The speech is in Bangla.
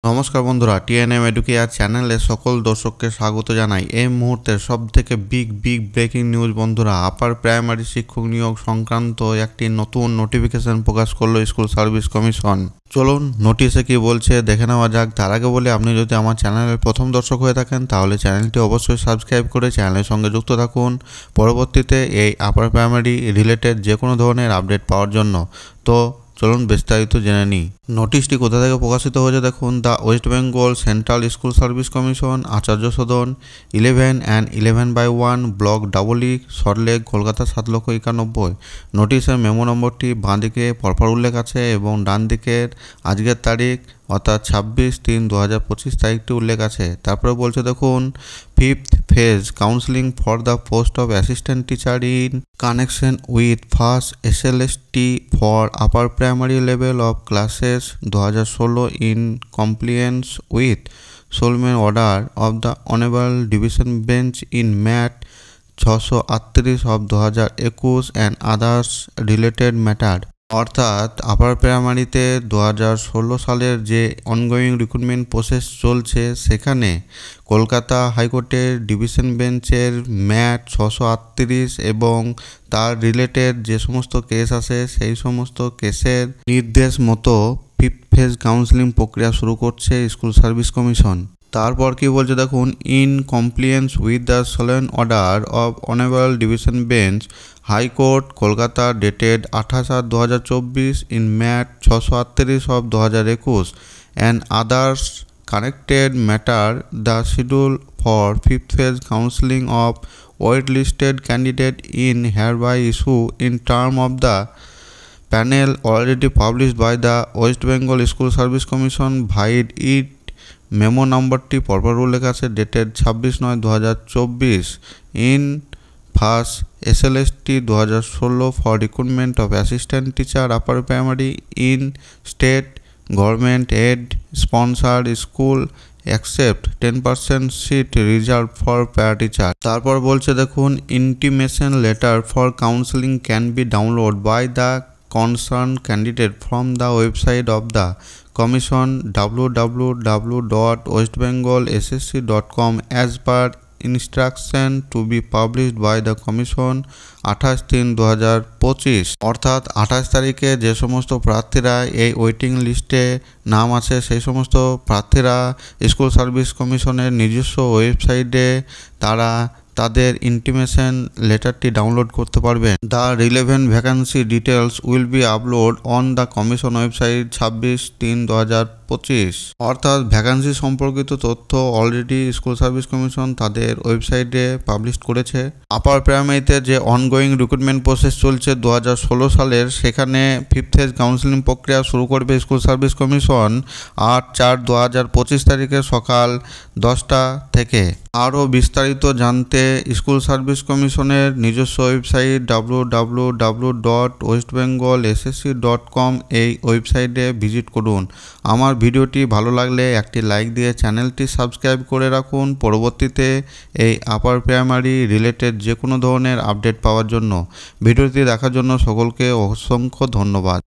নমস্কার বন্ধুরা, টিএনএম এডুকেয়ার চ্যানেলে সকল দর্শককে স্বাগত জানাই। এই মুহূর্তের সবথেকে বিগ ব্রেকিং নিউজ বন্ধুরা, আপার প্রাইমারি শিক্ষক নিয়োগ সংক্রান্ত একটি নতুন নোটিফিকেশন প্রকাশ করলো স্কুল সার্ভিস কমিশন। চলুন নোটিশে কি বলছে দেখে নেওয়া যাক। তার আগে বলে, আপনি যদি আমার চ্যানেলের প্রথম দর্শক হয়ে থাকেন তাহলে চ্যানেলটি অবশ্যই সাবস্ক্রাইব করে চ্যানেলের সঙ্গে যুক্ত থাকুন পরবর্তীতে এই আপার প্রাইমারি রিলেটেড যে কোনো ধরনের আপডেট পাওয়ার জন্য। তো চলুন বিস্তারিত জেনে নিই। নোটিশটি কোথা থেকে প্রকাশিত হয়েছে দেখুন। The West Bengal central school service commission, Acharya Sadan, 11 and 11/1, block ডাবলি, সল্টলেক, কলকাতা 7,91,000। নোটিশের মেমো নম্বরটি বাঁদিকে পরপর উল্লেখ আছে এবং ডান দিকের আজকের তারিখ অর্থাৎ 26/3/2025 তারিখটি উল্লেখ আছে। তারপরে বলছে দেখুন, 5th phase counselling for the post of assistant teacher in connection with first SLST for upper primary level of classes 2016 in compliance with solemn order of the honourable division bench in MAT 638 of 2021 and others related matter. অর্থাৎ আপার প্রাইমারিতে 2016 সালের যে অনগোয়িং রিক্রুটমেন্ট প্রসেস চলছে, সেখানে কলকাতা হাইকোর্টের ডিভিশন বেঞ্চের ম্যাট 638 এবং তার রিলেটেড যে সমস্ত কেস আছে সেই সমস্ত কেসের নির্দেশ মতো 5th phase কাউন্সিলিং প্রক্রিয়া শুরু করছে স্কুল সার্ভিস কমিশন। তারপর কি বলছে দেখুন, in compliance with the solemn order of honourable division bench high court Kolkata dated 28/8/2024 in MAT 638 of 2021 and others connected matter the schedule for 5th phase counselling of wait listed candidate in hereby issue in term of the panel already published by the West Bengal School Service Commission vide it। Memo নাম্বারটি পরপর উল্লেখ আছে, dated 26/9/2024 in first SLST 2016 for recruitment of assistant teacher upper primary in state government aided sponsored school except 10% seat reserve for para teacher. তারপর বলছে দেখুন, intimation letter for counselling can be download by the concerned candidate from the website of the commission www.westbengalssc.com as per instruction to be published by the commission 28/3/2025। অর্থাৎ 28 তারিখে যে সমস্ত প্রার্থীরা এই ওয়েটিং লিস্টে নাম আছে সেই সমস্ত প্রার্থীরা স্কুল সার্ভিস কমিশনের নিজস্ব ওয়েবসাইটে তারা তাদের ইন্টিমেশন লেটারটি ডাউনলোড করতে পারবেন। The relevant vacancy details will be upload on the commission website 26/3/2025। অর্থাৎ ভ্যাকান্সি সম্পর্কিত তথ্য অলরেডি স্কুল সার্ভিস কমিশন তাদের ওয়েবসাইটে পাবলিশ করেছে। আপার প্রাইমারিতে যে অনগোয়িং রিক্রুটমেন্ট প্রসেস চলছে 2016 সালের, সেখানে 5th phase কাউন্সিলিং প্রক্রিয়া শুরু করবে স্কুল সার্ভিস কমিশন 8/4/2025 তারিখে সকাল 10টা থেকে। আরও বিস্তারিত জানতে স্কুল সার্ভিস কমিশনের নিজস্ব ওয়েবসাইট www.westbengalssc.com এই ওয়েবসাইটে ভিজিট করুন। আমার ভিডিওটি ভালো লাগলে একটি লাইক দিয়ে চ্যানেলটি সাবস্ক্রাইব করে রাখুন পরবর্তীতে এই আপার প্রাইমারি রিলেটেড যে কোনো ধরনের আপডেট পাওয়ার জন্য। ভিডিওটি দেখার জন্য সকলকে অসংখ্য ধন্যবাদ।